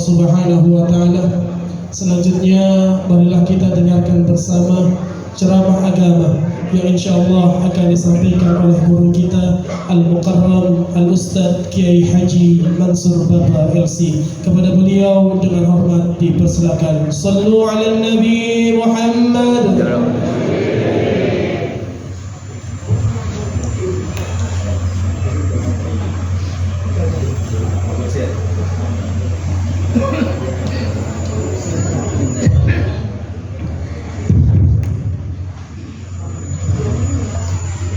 Subhanahu wa taala. Selanjutnya marilah kita dengarkan bersama ceramah agama yang insyaallah akan disampaikan oleh guru kita Al-Mukarram Al-Ustaz Kiai Haji Mansur Baba LC. Kepada beliau dengan hormat dipersilakan. Sallu ala Nabi Muhammad.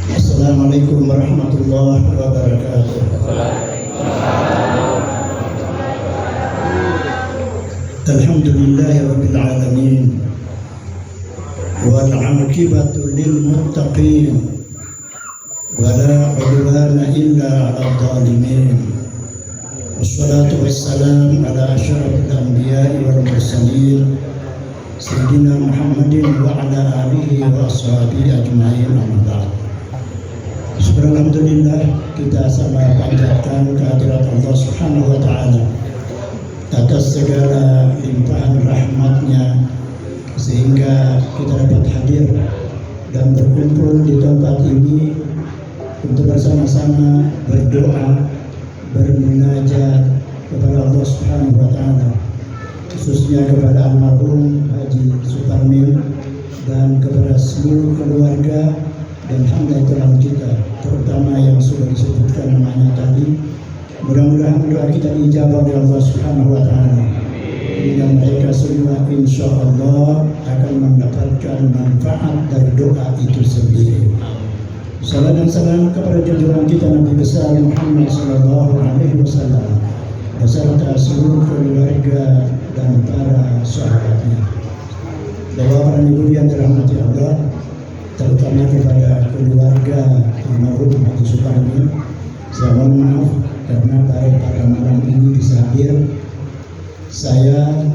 Assalamualaikum warahmatullahi wabarakatuh. Alhamdulillahirabbil alamin. Wal 'aqibatu lil muttaqin. Wala 'udwana illa 'alal zalimin. Wassalatu wassalamu ala asyrafil anbiya'i wal mursalin sayyidina Muhammadin wa ala alihi wa ashabihi ajma'in. Amma ba'd. Alhamdulillah, kita sama panjatkan kehadirat Allah Subhanahu wa taala atas segala limpahan rahmatnya sehingga kita dapat hadir dan berkumpul di tempat ini untuk bersama-sama berdoa, bermunajat kepada Allah Subhanahu wa taala, khususnya kepada almarhum Haji Suparmin dan kepada seluruh keluarga dan hamba tulang kita, terutama yang sudah disebutkan namanya tadi. Mudah-mudahan doa kita diijabah oleh Allah Subhanahu wa taala. Dan mereka semua insyaallah akan mendapatkan manfaat dari doa itu sendiri. Salam dan salam kepada junjungan kita Nabi besar Muhammad sallallahu alaihi wasallam beserta seluruh keluarga dan para sahabatnya. Bapak para ibu yang dirahmati Allah, terutama kepada keluarga almarhum Haji Suparmin, saya mohon maaf karena pada malam ini bisa hadir. Saya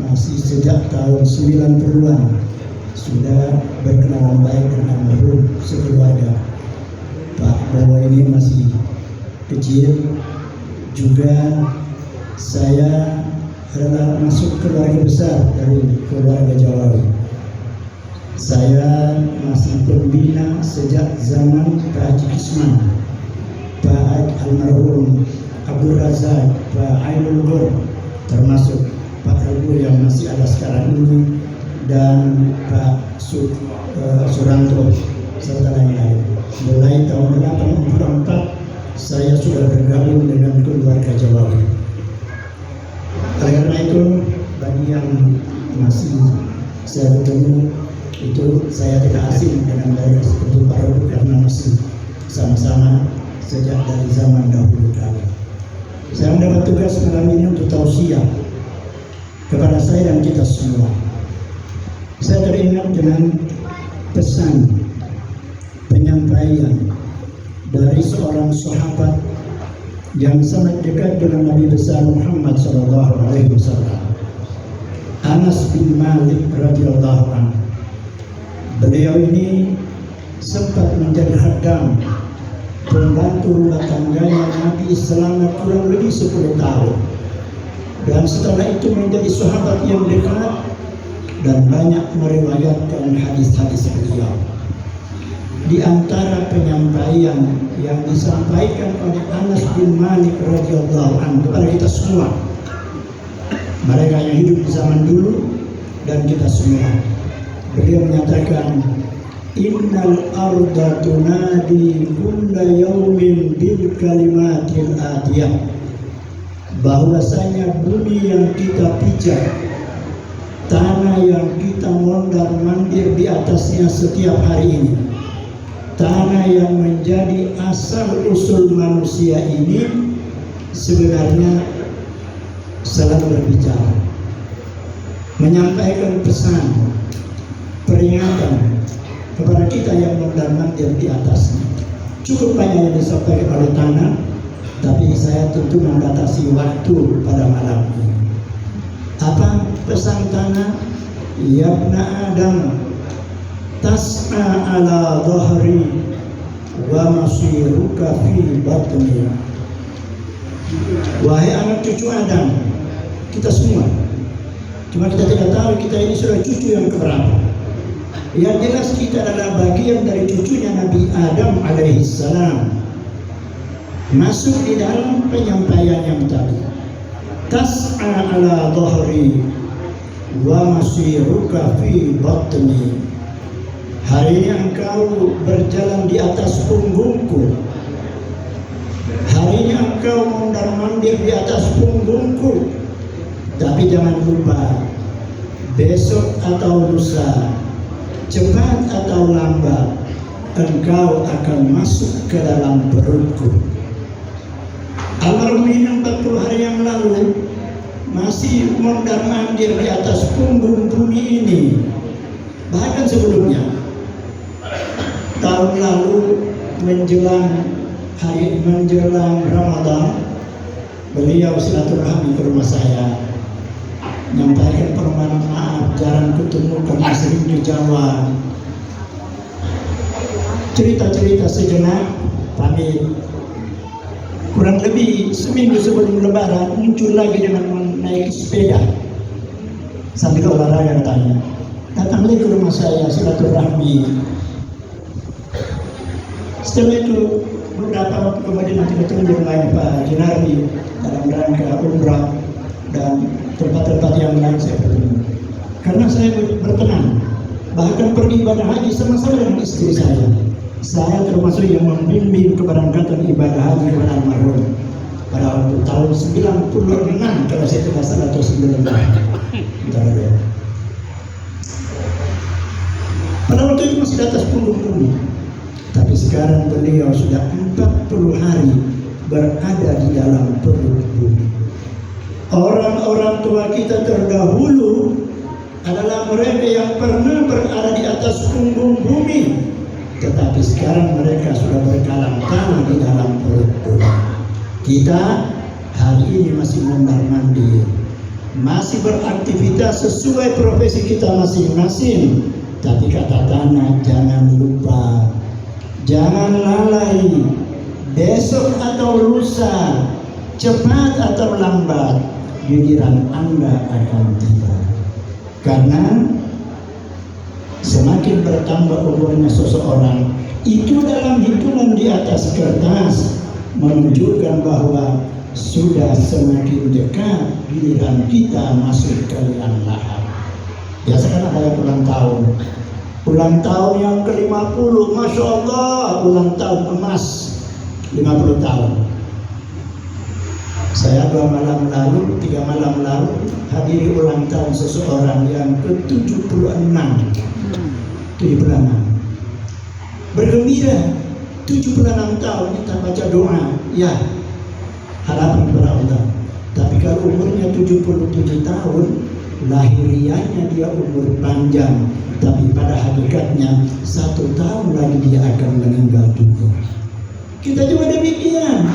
masih sejak tahun 90-an sudah berkenalan baik dengan almarhum sekeluarga. Pak Bowo ini masih kecil, juga saya adalah masuk keluarga besar dari keluarga Jawawi. Saya masih pembina sejak zaman Pak Haji Kisman, Pak Almarhum Abdul Razak, Pak Ainul Gur, termasuk Pak Rabu yang masih ada sekarang ini, dan Pak Suranto serta lain-lain. Mulai tahun 1984 saya sudah bergabung dengan keluarga Jawawi. Oleh karena itu, bagi yang masih saya ketemu itu, saya tidak asing dengan mereka seperti Pak Rabu karena masih sama-sama sejak dari zaman dahulu kala. Saya mendapat tugas malam ini untuk tausiah kepada saya dan kita semua. Saya teringat dengan pesan penyampaian dari seorang sahabat yang sangat dekat dengan Nabi besar Muhammad SAW, Anas bin Malik radhiyallahu anhu. Beliau ini sempat menjadi khaddam, pembantu rumah tangganya Nabi selama kurang lebih 10 tahun. Dan setelah itu menjadi sahabat yang dekat dan banyak meriwayatkan hadis-hadis beliau. Di antara penyampaian yang disampaikan oleh Anas bin Malik radhiyallahu anhu kepada kita semua, mereka yang hidup di zaman dulu dan kita semua, beliau menyatakan, innal arda tunadi kulla yaumin bil kalimatil atiyah, bahwasanya bumi yang kita pijak, tanah yang kita mondar-mandir di atasnya setiap hari ini, tanah yang menjadi asal usul manusia ini sebenarnya selalu berbicara, menyampaikan pesan, peringatan kepada kita yang mondar-mandir di atasnya. Cukup banyak yang disampaikan oleh tanah, tapi saya tentu membatasi waktu pada malam ini. Apa pesan tanah? Ya ibna Adam, tas'a ala dhahri wa masiruka fi batni. Wahai anak cucu Adam, kita semua. Cuma kita tidak tahu kita ini sudah cucu yang keberapa. Yang jelas kita adalah bagian dari cucunya Nabi Adam alaihissalam. Masuk di dalam penyampaian yang tadi. Tas'a ala dhahri wa masiruka fi batni. Hari ini engkau berjalan di atas punggungku. Hari ini engkau mondar-mandir di atas punggungku. Tapi jangan lupa, besok atau lusa, cepat atau lambat, engkau akan masuk ke dalam perutku. Almarhum 40 hari yang lalu masih mondar-mandir di atas punggung bumi ini. Bahkan sebelumnya, tahun lalu menjelang Ramadan, beliau silaturahmi ke rumah saya, menyampaikan permohonan maaf jarang ketemu karena sering di Jawa. Cerita-cerita sejenak, pamit. Kurang lebih seminggu sebelum Lebaran muncul lagi dengan naik sepeda sambil olahraga katanya. Datang lagi ke rumah saya silaturahmi. Setelah itu beberapa waktu kemudian nanti ketemu di rumah Pak Jinardi dalam rangka umrah dan tempat-tempat yang lain saya bertemu. Karena saya berkenan, bahkan pergi ibadah haji sama-sama dengan istri saya. Saya termasuk yang membimbing keberangkatan ibadah haji kepada almarhum pada waktu tahun 96 kalau saya tidak salah atau 96. Pada waktu itu masih di atas punggung bumi. Tapi sekarang beliau sudah 40 hari berada di dalam perut bumi. Orang-orang tua kita terdahulu adalah mereka yang pernah berada di atas punggung bumi, tetapi sekarang mereka sudah berkalang-kalang di dalam perut bumi. Kita hari ini masih mondar-mandir, masih beraktivitas sesuai profesi kita masing-masing. Tapi kata tanah, jangan lupa, jangan lalai. Besok atau lusa, cepat atau lambat, giliran Anda akan tiba. Karena semakin bertambah umurnya seseorang, itu dalam hitungan di atas kertas menunjukkan bahwa sudah semakin dekat giliran kita masuk ke liang lahat. Biasakan ada yang ulang tahun yang ke-50, Masya Allah, ulang tahun emas 50 tahun. Saya 3 malam lalu hadiri ulang tahun seseorang yang ke-76. Bergembira 76 tahun kita baca doa, ya harapan kepada Allah. Tapi kalau umurnya 77 tahun, lahiriahnya dia umur panjang, tapi pada hakikatnya 1 tahun lagi dia akan meninggal dunia. Kita juga demikian.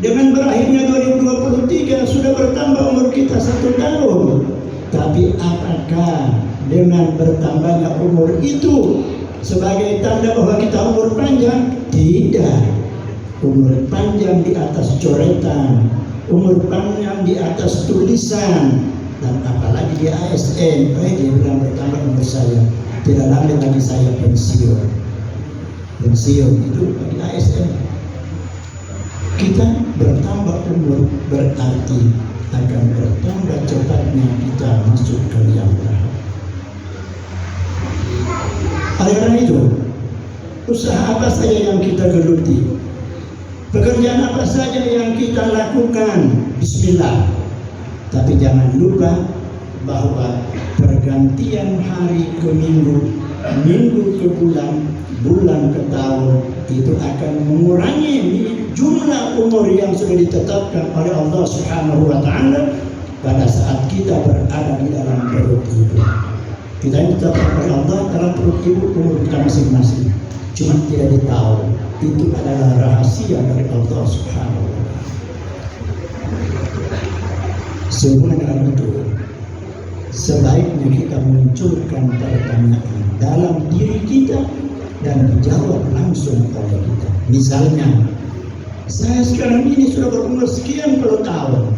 Dengan berakhirnya 2023 sudah bertambah umur kita 1 tahun. Tapi apakah dengan bertambahnya umur itu sebagai tanda bahwa kita umur panjang? Tidak. Umur panjang di atas coretan, umur panjang di atas tulisan, dan apalagi di ASN. Dia bilang bertambah umur saya, tidak lama lagi saya pensiun. Pensiun itu bagi ASN. Kita bertambah umur berarti akan bertambah cepatnya kita masuk ke liang lahat. Oleh karena itu, usaha apa saja yang kita geluti, pekerjaan apa saja yang kita lakukan, bismillah. Tapi jangan lupa bahwa pergantian hari ke minggu, minggu ke bulan, bulan ke tahun, itu akan mengurangi jumlah umur yang sudah ditetapkan oleh Allah Subhanahu wa Ta'ala pada saat kita berada di dalam perut ibu. Kita ditetapkan oleh Allah dalam perut ibu umur kita masing-masing, cuma tidak ditahu. Itu adalah rahasia dari Allah Subhanahu wa Ta'ala. Sehubungan dengan itu, sebaiknya kita munculkan pertanyaan dalam diri kita dan dijawab langsung oleh kita. Misalnya, saya sekarang ini sudah berumur sekian puluh tahun.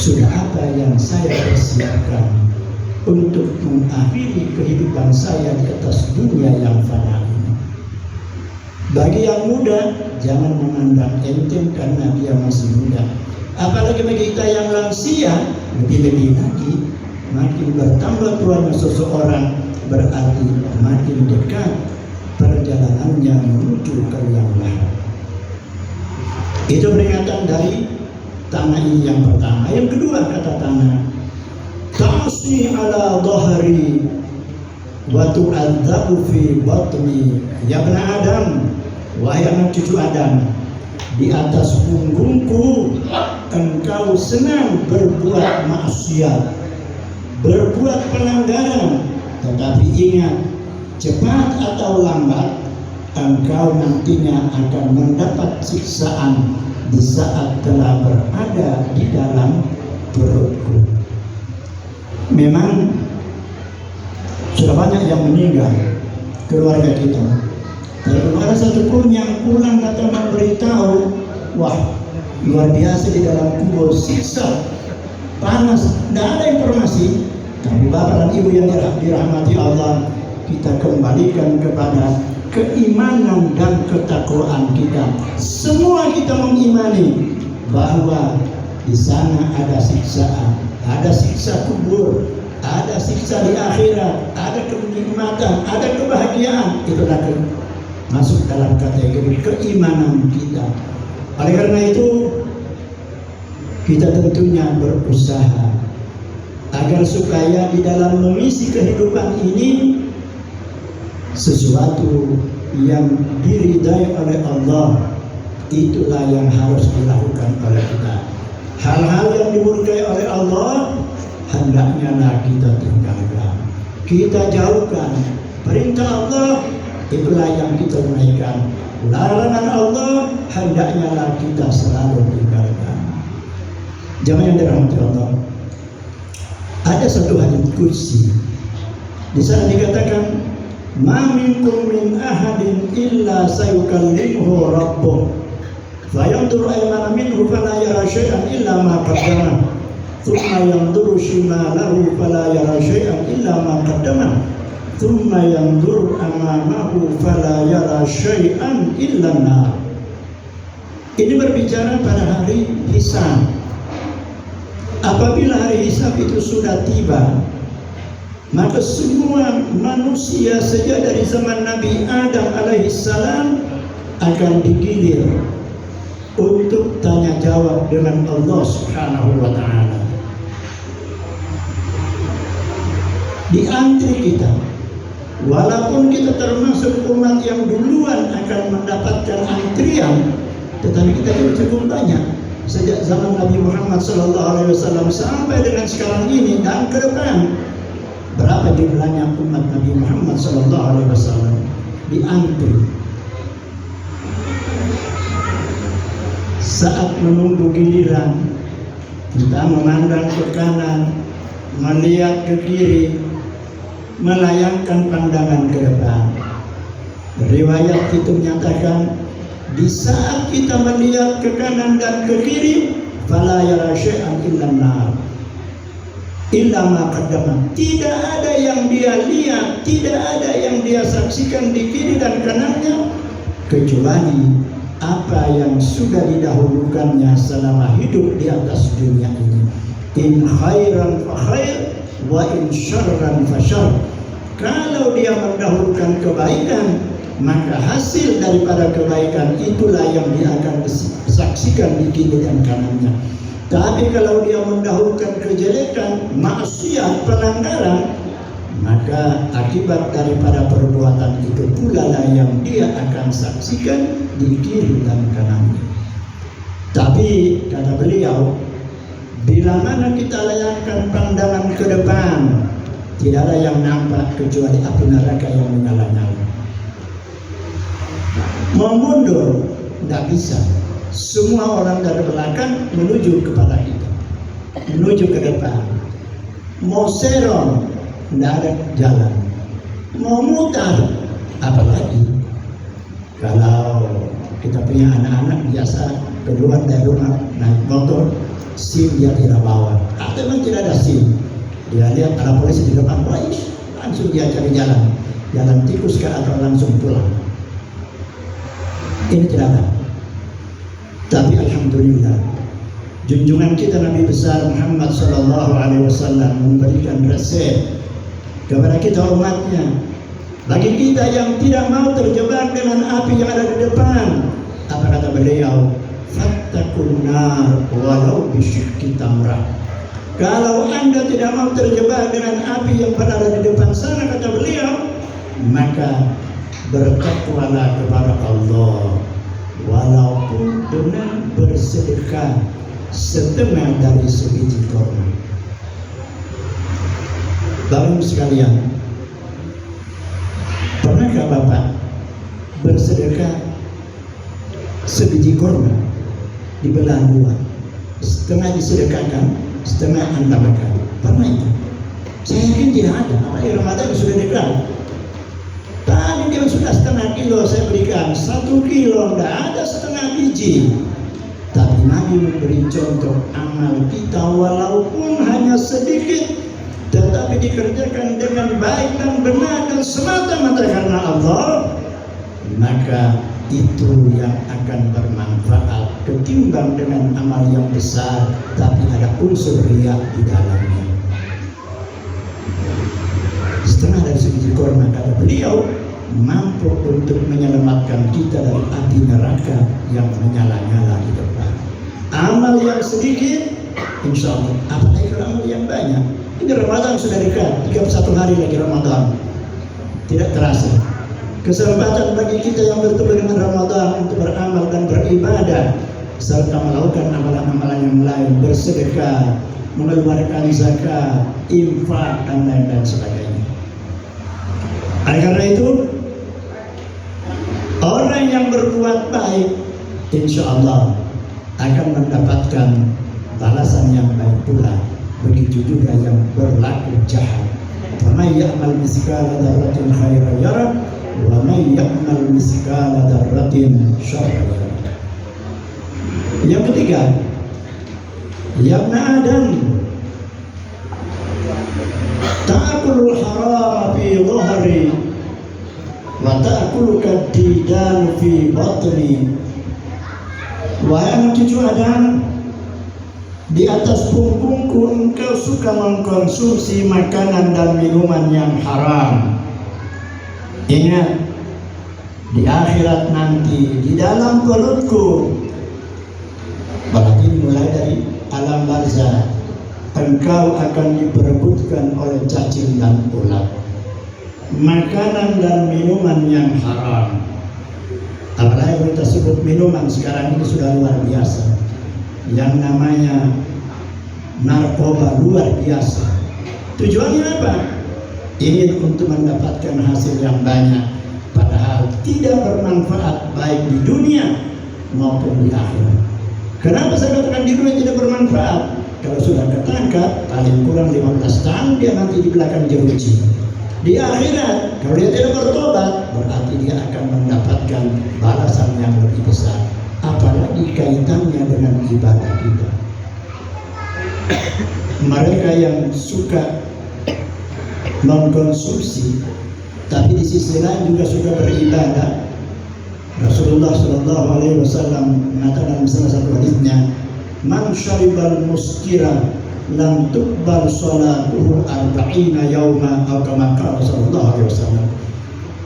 sudah apa yang saya persiapkan untuk mengakhiri kehidupan saya di atas dunia yang fana ini. Bagi yang muda, jangan memandang enteng karena dia masih muda. Apalagi bagi kita yang lansia, lebih-lebih lagi, makin bertambah tuanya seseorang, berarti makin dekat perjalanannya menuju ke yang lain. Itu peringatan dari tanah ini yang pertama. Yang kedua kata tanah, ta'si ala dhahri wa tu'adzabu fi batni ya ibn Adam, wahai anak cucu Adam, di atas punggungku engkau senang berbuat maksiat, berbuat pelanggaran, tetapi ingat, cepat atau lambat engkau nantinya akan mendapat siksaan di saat telah berada di dalam perutku. Memang sudah banyak yang meninggal keluarga kita, tapi ada satupun yang pulang datang memberitahu, wah luar biasa di dalam kubur, siksa, panas, tidak ada informasi. Tapi Bapak dan Ibu yang dirahmati Allah, kita kembalikan kepada keimanan dan ketakwaan kita. Semua kita mengimani bahwa di sana ada siksaan, ada siksa kubur, ada siksa di akhirat, ada kenikmatan, ada kebahagiaan. Itulah masuk dalam kategori keimanan kita. Oleh karena itu, kita tentunya berusaha agar supaya di dalam mengisi kehidupan ini sesuatu yang diridai oleh Allah, itulah yang harus dilakukan oleh kita. Hal-hal yang dimurkai oleh Allah, hendaknya lah kita tinggalkan, kita jauhkan. Perintah Allah, itulah yang kita tunaikan. Larangan Allah, hendaknya lah kita selalu tinggalkan. Jamaah yang dirahmati Allah, ada satu hadits qudsi. Di sana dikatakan, "Ma minkum min ahadin illa sayukallimuhu rabbuh, fayanzuru aymana minhu fala yara syai'an illa ma qaddama, thumma yanzuru shimalahu fala yara syai'an illa ma qaddama, thumma yanzuru amamahu fala yara syai'an illa an-nar." Ini berbicara pada hari hisab. Apabila hari hisab itu sudah tiba, maka semua manusia sejak dari zaman Nabi Adam alaihissalam akan digilir untuk tanya jawab dengan Allah Subhanahu wa ta'ala. Di antri kita, walaupun kita termasuk umat yang duluan akan mendapatkan antrian, tetapi kita juga cukup banyak sejak zaman Nabi Muhammad SAW sampai dengan sekarang ini dan ke depan. Berapa jumlahnya umat Nabi Muhammad SAW di antri saat menunggu giliran. Kita memandang ke kanan, melihat ke kiri, melayangkan pandangan ke depan. Riwayat itu menyatakan, di saat kita melihat ke kanan dan ke kiri, fala yara syai'an illa an-nar illa ma qaddama. Tidak ada yang dia lihat, tidak ada yang dia saksikan di kiri dan kanannya, kecuali apa yang sudah didahulukannya selama hidup di atas dunia ini. In khairan fa khair wa in syarran fa syarr. Kalau dia mendahulukan kebaikan, maka hasil daripada kebaikan itulah yang dia akan saksikan di kiri dan kanannya. Tapi kalau dia mendahulukan kejelekan, maksiat, pelanggaran, maka akibat daripada perbuatan itu pula lah yang dia akan saksikan di kiri dan kanannya. Tapi kata beliau, bila mana kita layangkan pandangan ke depan, tidak ada yang nampak kecuali api neraka yang menyala-nyala. Mau mundur tidak bisa. Semua orang dari belakang menuju kepada kita, menuju ke depan. Mau serong tidak ada jalan. Mau mutar apalagi. Kalau kita punya anak-anak biasa keluar dari rumah naik motor, SIM dia tidak bawa. Atau memang tidak ada SIM. Dia lihat ada polisi di depan, langsung dia cari jalan tikus ke atau langsung pulang. Ini tidak ada. Tapi alhamdulillah, junjungan kita Nabi besar Muhammad sallallahu alaihi wasallam memberikan resep kepada kita umatnya. Bagi kita yang tidak mau terjebak dengan api yang ada di depan, apa kata beliau? Fattaqun nar walau bisyikki tamrah. Kalau Anda tidak mau terjebak dengan api yang ada di depan sana, kata beliau, maka bertakwalah kepada Allah walaupun dengan bersedekah setengah dari sebiji kurma. Bapak sekalian, pernahkah Bapak bersedekah sebiji kurma dibelah dua, setengah disedekahkan, setengah Anda makan? Pernah itu? Saya yakin tidak ada. Apalagi Ramadan sudah dekat. Tadi dia sudah setengah kilo saya berikan, 1 kilo, tidak ada setengah biji. Tapi Nabi memberi contoh amal kita walaupun hanya sedikit, tetapi dikerjakan dengan baik dan benar dan semata-mata karena Allah, maka itu yang akan bermanfaat ketimbang dengan amal yang besar tapi ada unsur riya di dalamnya. Setengah dari sebiji kurma, kata beliau, mampu untuk menyelamatkan kita dari api neraka yang menyala-nyala di depan. Amal yang sedikit, insya Allah. Apalagi kalau amal yang banyak. Ini Ramadan sudah dekat, 31 hari lagi Ramadan. Tidak terasa. Kesempatan bagi kita yang bertemu dengan Ramadan untuk beramal dan beribadah serta melakukan amalan-amalan yang lain, bersedekah, mengeluarkan zakat, infak dan lain-lain sebagainya. Oleh karena itu, orang yang berbuat baik insya Allah akan mendapatkan balasan yang baik pula. Begitu juga yang berlaku jahat. Wa may ya'mal mithqala dzarratin khairan yarah wa may ya'mal mithqala dzarratin syarran yarah. Yang ketiga, ya ibn Adam, ta'kulul haram fi dhahri wa ta'kuluka didan fi batni. Wahai anak cucu Adam, di atas punggungku engkau suka mengkonsumsi makanan dan minuman yang haram. Ingat, di akhirat nanti di dalam perutku, berarti mulai dari alam barzah, engkau akan diperebutkan oleh cacing dan ulat. Makanan dan minuman yang haram. Apalagi kalau kita sebut minuman sekarang ini sudah luar biasa. Yang namanya narkoba luar biasa. Tujuannya apa? Ingin untuk mendapatkan hasil yang banyak, padahal tidak bermanfaat baik di dunia maupun di akhirat. Kenapa saya katakan di dunia tidak bermanfaat? Kalau sudah ketangkap, paling kurang 15 tahun dia nanti di belakang jeruji. Di akhirat, kalau dia tidak bertobat, berarti dia akan mendapatkan balasan yang lebih besar. Apalagi kaitannya dengan ibadah kita. Mereka yang suka mengkonsumsi, tapi di sisi lain juga suka beribadah. Rasulullah Shallallahu Alaihi Wasallam mengatakan salah satu hadisnya, "Man syaribal muskira lam tuqbal salatuhu 40 yauma," atau kama qala sallallahu alaihi wasallam.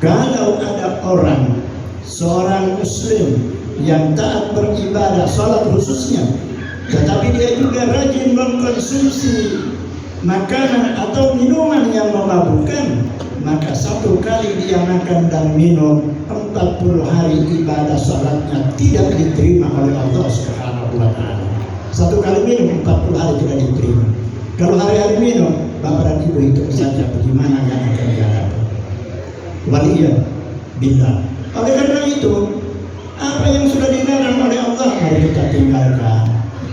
Kalau ada orang, seorang muslim yang taat beribadah, salat khususnya, tetapi dia juga rajin mengkonsumsi makanan atau minuman yang memabukkan, maka 1 kali dia makan dan minum, 40 hari ibadah salatnya tidak diterima oleh Allah Subhanahu wa taala. 1 kali minum 40 hari tidak diterima. Kalau hari-hari minum, bapak dan ibu hitung saja bagaimana yang akan dia dapat. Waliyah billah. Oleh karena itu, apa yang sudah dilarang oleh Allah mari kita tinggalkan.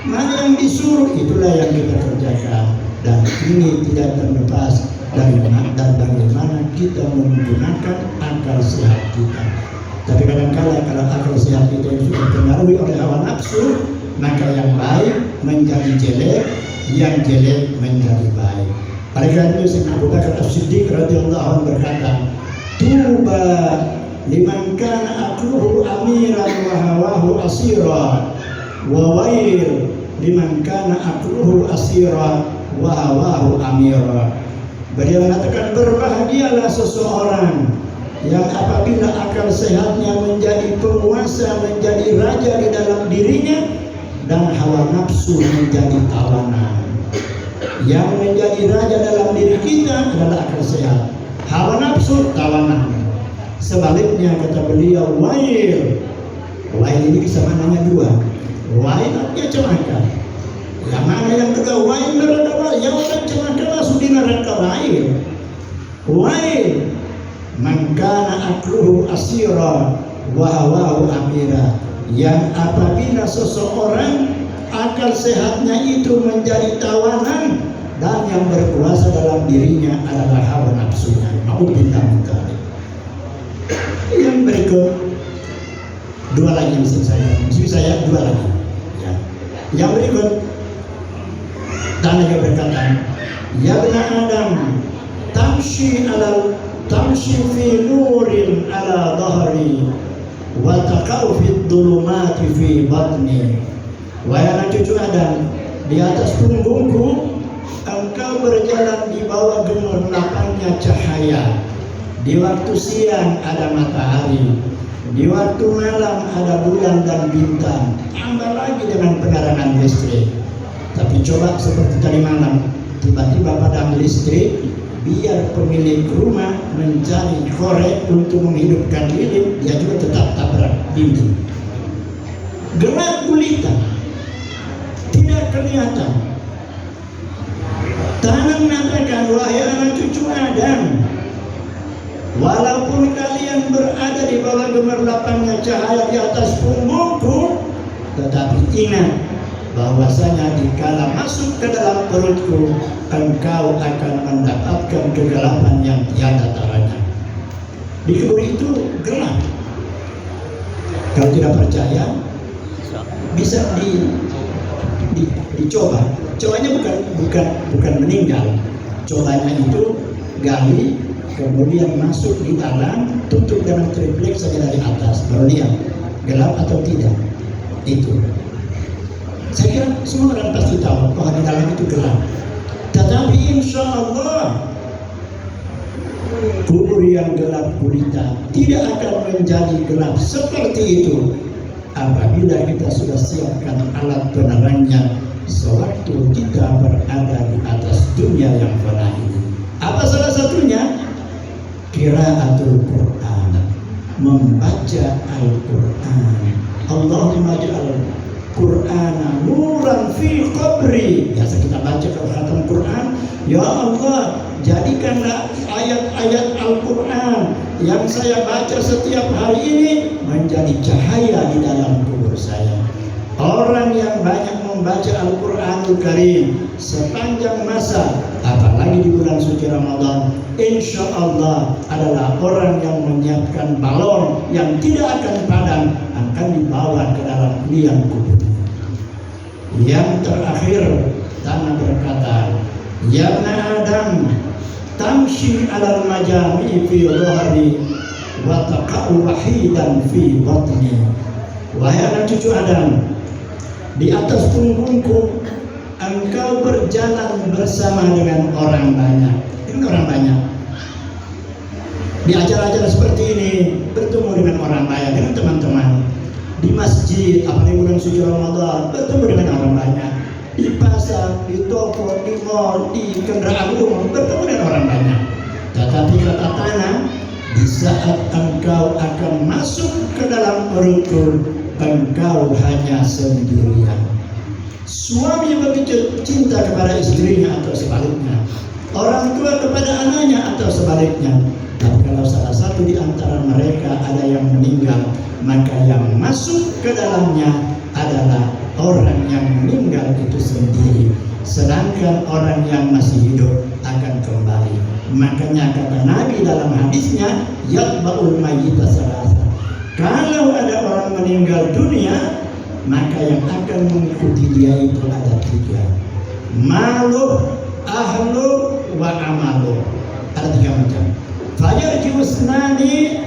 Mana yang disuruh itulah yang kita kerjakan. Dan ini tidak terlepas dari bagaimana kita menggunakan akal sehat kita. Tapi kadang-kadang kalau akal sehat kita yang sudah dipengaruhi oleh hawa nafsu, maka yang baik menjadi jelek, yang jelek menjadi baik. Oleh karena itu Sayyidina Abu Bakar As-Siddiq radhiyallahu anhu berkata, "Tuba liman kana aqluhu amiran wa hawahu asira, wa wail liman kana aqluhu asira wa hawahu amira." Beliau mengatakan, berbahagialah seseorang yang apabila akal sehatnya menjadi penguasa, menjadi raja di dalam dirinya, dan hawa nafsu menjadi tawanan. Yang menjadi raja dalam diri kita adalah akal sehat, hawa nafsu tawanan. Sebaliknya kata beliau, wail ini bisa maknanya dua. Wail artinya celaka. Yang mana yang kedua, wail neraka, yang orang celaka masuk di neraka wail. Wail man kana akluhu asira wa hawahu amira, yang apabila seseorang akal sehatnya itu menjadi tawanan dan yang berkuasa dalam dirinya adalah hawa nafsunya. Nauzubillah min dzalik. Yang berikut dua lagi mesti saya dua lagi. Ya. Yang berikut Tanah berkata, ya bani Adam, tamshi fi nurin ala dhahri wa taqau fi dhulumati fi batni. Wahai anak cucu Adam, di atas punggungku engkau berjalan di bawah gemerlapangnya cahaya. Di waktu siang ada matahari, di waktu malam ada bulan dan bintang, tambah lagi dengan penerangan listrik. Tapi coba seperti tadi malam, tiba-tiba padam listrik, biar pemilik rumah mencari korek untuk menghidupkan lilin, dia juga tetap tabrak dinding. Gelap gulita, tidak kelihatan. Tanah mengatakan, wahai anak cucu Adam, walaupun kalian berada di bawah gemerlapangnya cahaya di atas punggungku, tetapi ingat bahwasanya dikala masuk ke dalam perutku, engkau akan mendapatkan kegelapan yang tiada taranya. Di kubur itu gelap. Kalau tidak percaya, bisa dicoba. Cobanya bukan meninggal. Cobanya itu gali, kemudian masuk di dalam, tutup dengan triplek saja dari atas, baru lihat gelap atau tidak. Itu. Saya kira semua orang pasti tahu bahwa di dalam itu gelap. Tetapi insya Allah kubur yang gelap gulita tidak akan menjadi gelap seperti itu apabila kita sudah siapkan alat penerangnya sewaktu kita berada di atas dunia yang fana ini. Apa salah satunya? Qiraatul Quran, membaca Al-Quran. Allahumma ja'al Qur'ana nuran fi qabri. Biasa kita baca kalau khatam Quran, ya Allah, jadikanlah ayat-ayat Al-Quran yang saya baca setiap hari ini menjadi cahaya di dalam kubur saya. Orang yang banyak membaca Al-Quranul Karim sepanjang masa, apalagi di bulan suci Ramadan, insya Allah adalah orang yang menyiapkan balon yang tidak akan padam, akan dibawa ke dalam liang kubur. Yang terakhir, Tanah berkata, ya bani Adam, tamshi alal majami fi dhahri wa taqa'u wahidan fi batni. Wahai anak cucu Adam, di atas punggungku engkau berjalan bersama dengan orang banyak. Ini orang banyak. Di acara-acara seperti ini bertemu dengan orang banyak, dengan teman-teman. Di masjid, apalagi bulan suci Ramadan, bertemu dengan orang banyak. Di pasar, di toko, di mall, di kendaraan umum, bertemu dengan orang banyak. Tetapi kata Tanah, di saat engkau akan masuk ke dalam perutku, engkau hanya sendirian. Suami begitu cinta kepada istrinya atau sebaliknya, orang tua kepada anaknya atau sebaliknya. Tapi kalau salah satu di antara mereka ada yang meninggal, maka yang masuk ke dalamnya adalah orang yang meninggal itu sendiri. Sedangkan orang yang masih hidup akan kembali. Makanya kata Nabi dalam hadisnya, yatba'ul mayyita salasa. Kalau ada orang meninggal dunia, maka yang akan mengikuti dia itu ada 3. Malu, ahlu, wa amalu. Ada 3 macam. Fayarjiusnani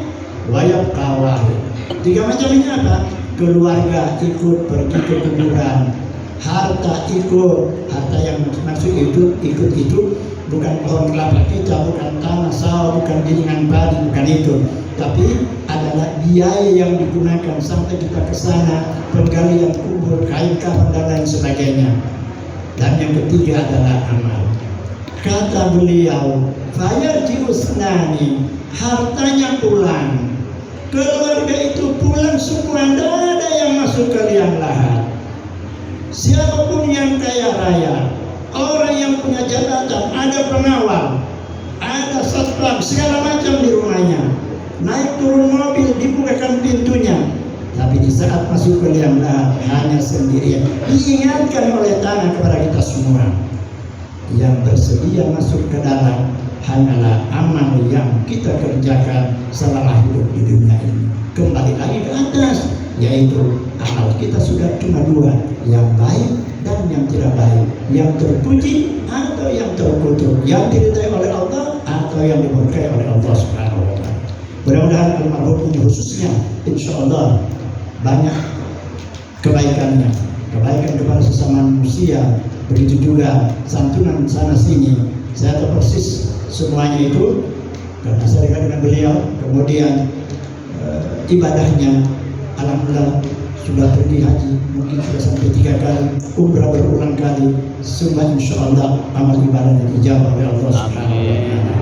wa yabqa wahid. 3 macam ini apa? Keluarga ikut pergi ke kuburan, harta ikut, harta yang maksud ikut itu bukan pohon kelapa kita, bukan tanah sawah, bukan gilingan padi, bukan itu, tapi adalah biaya yang digunakan sampai kita ke sana, penggalian kubur, kain kafan dan lain sebagainya. Dan yang ketiga adalah amal. Kata beliau, fayarjiusnani, hartanya pulang, keluarga itu pulang semua, tidak ada yang masuk ke liang lahat. Siapapun yang kaya raya, orang yang punya jabatan, ada pengawal, ada satpam, segala macam di rumahnya, naik turun mobil, dibukakan pintunya, tapi di saat masuk ke liang lahat hanya sendirian. Diingatkan oleh tanah kepada kita semua, yang bersedia masuk ke dalam hanyalah amal yang kita kerjakan selama hidup di dunia ini. Kembali lagi ke atas, yaitu amal kita sudah cuma 2, yang baik dan yang tidak baik, yang terpuji atau yang terkutuk, yang diridai oleh Allah atau yang dimurkai oleh Allah Subhanahu wa Ta'ala. Mudah-mudahan almarhum ini khususnya insya Allah banyak kebaikannya, kebaikan kepada sesama manusia, begitu juga santunan sana sini. Saya tahu persis semuanya itu karena saya dekat dengan beliau. Kemudian ibadahnya alhamdulillah sudah pergi haji, mungkin sudah sampai 3 kali, umrah berulang kali. Semua insya Allah amal ibadahnya dijawab oleh Allah Subhanahu wa Ta'ala.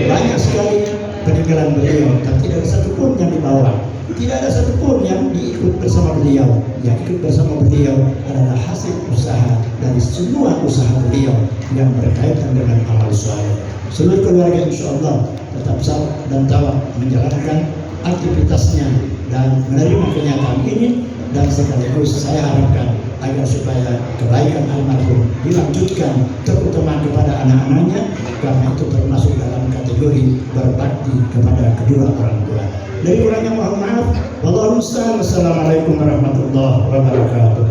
Banyak sekali peninggalan beliau, tapi tidak ada satupun yang dibawa, tidak ada satupun yang diikut bersama beliau. Yang ikut bersama beliau adalah hasil usaha dari semua usaha beliau yang berkaitan dengan amal soleh. Seluruh keluarga insya Allah tetap sabar dan tawak menjalankan aktivitasnya dan menerima kenyataan ini, dan sekaligus saya harapkan agar supaya kebaikan almarhum dilanjutkan terutama kepada anak-anaknya, karena itu termasuk dalam kategori berbakti kepada kedua orang tua. Dari kurangnya mohon maaf. Wallahu a'lam. Wassalamualaikum warahmatullahi wabarakatuh.